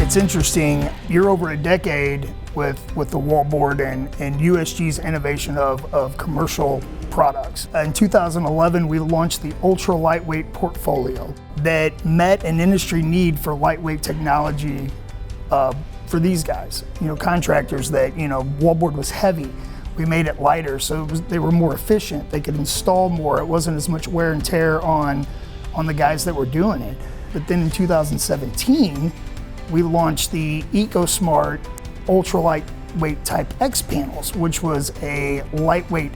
It's interesting, you're over a decade with the Wallboard and USG's innovation of commercial products. In 2011, we launched the ultra lightweight portfolio that met an industry need for lightweight technology for these guys, contractors that, Wallboard was heavy. We made it lighter, so they were more efficient. They could install more. It wasn't as much wear and tear on the guys that were doing it. But then in 2017, we launched the EcoSmart Ultralight Weight Type X panels, which was a lightweight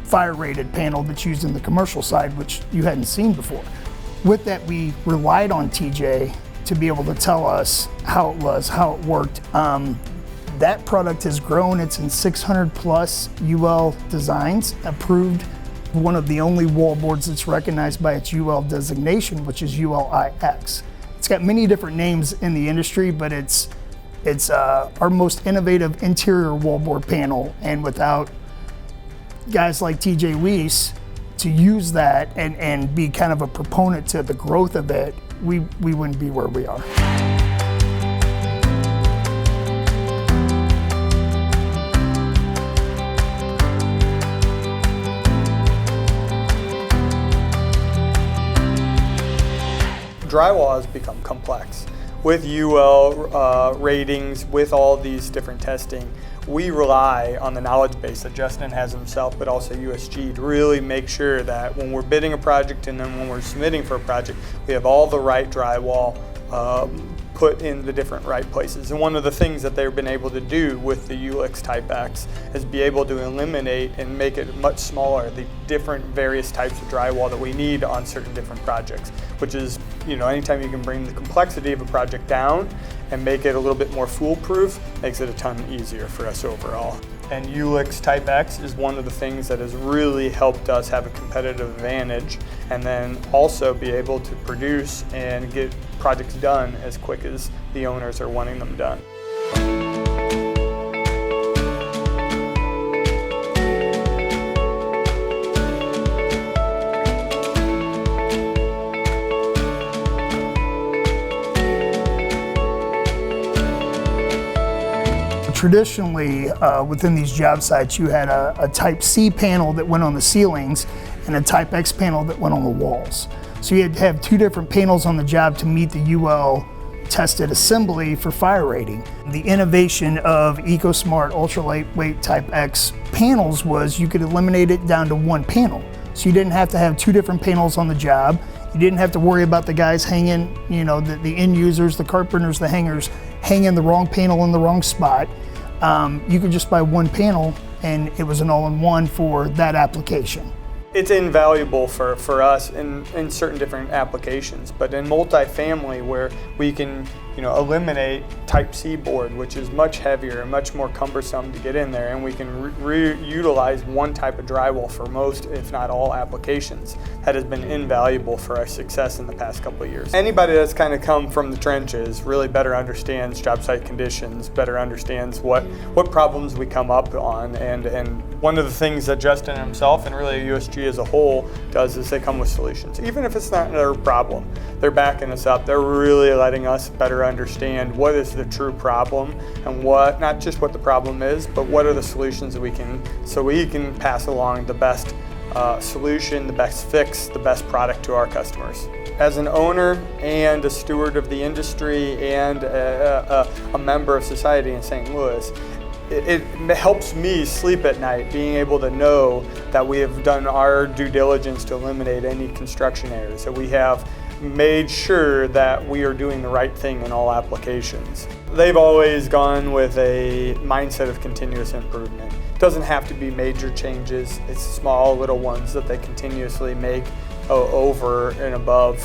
fire-rated panel that's used in the commercial side, which you hadn't seen before. With that, we relied on TJ to be able to tell us how it was, how it worked. That product has grown. It's in 600 plus UL designs, approved. One of the only wallboards that's recognized by its UL designation, which is ULIX. It's got many different names in the industry, but it's our most innovative interior wallboard panel. And without guys like TJ Wies to use that and be kind of a proponent to the growth of it, we wouldn't be where we are. Drywall has become complex. With UL ratings, with all these different testing, we rely on the knowledge base that Justin has himself, but also USG, to really make sure that when we're bidding a project and then when we're submitting for a project, we have all the right drywall put in the different right places. And one of the things that they've been able to do with the ULIX Type X is be able to eliminate and make it much smaller, the different various types of drywall that we need on certain different projects, which is, anytime you can bring the complexity of a project down and make it a little bit more foolproof, makes it a ton easier for us overall. And ULIX Type X is one of the things that has really helped us have a competitive advantage, and then also be able to produce and get projects done as quick as the owners are wanting them done. Traditionally, within these job sites, you had a Type C panel that went on the ceilings and a Type X panel that went on the walls. So you had to have two different panels on the job to meet the UL tested assembly for fire rating. The innovation of EcoSmart Ultralight Type X panels was you could eliminate it down to one panel. So you didn't have to have two different panels on the job. You didn't have to worry about the guys hanging, the end users, the carpenters, the hangers, hanging the wrong panel in the wrong spot. You could just buy one panel and it was an all-in-one for that application. It's invaluable for us in certain different applications, but in multifamily where we can eliminate Type C board, which is much heavier and much more cumbersome to get in there, and we can reutilize one type of drywall for most, if not all, applications. That has been invaluable for our success in the past couple of years. Anybody that's kind of come from the trenches really better understands job site conditions, better understands what problems we come up on, and one of the things that Justin himself and really USG as a whole does is they come with solutions. Even if it's not their problem, they're backing us up. They're really letting us better understand what is the true problem and not just what the problem is, but what are the solutions that we can pass along the best solution, the best fix, the best product to our customers. As an owner and a steward of the industry and a member of society in St. Louis, it helps me sleep at night being able to know that we have done our due diligence to eliminate any construction errors, that we have made sure that we are doing the right thing in all applications. They've always gone with a mindset of continuous improvement. It doesn't have to be major changes, it's small little ones that they continuously make over and above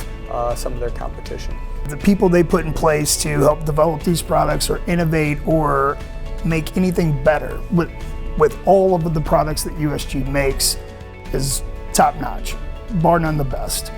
some of their competition. The people they put in place to help develop these products or innovate or make anything better with all of the products that USG makes is top notch, bar none the best.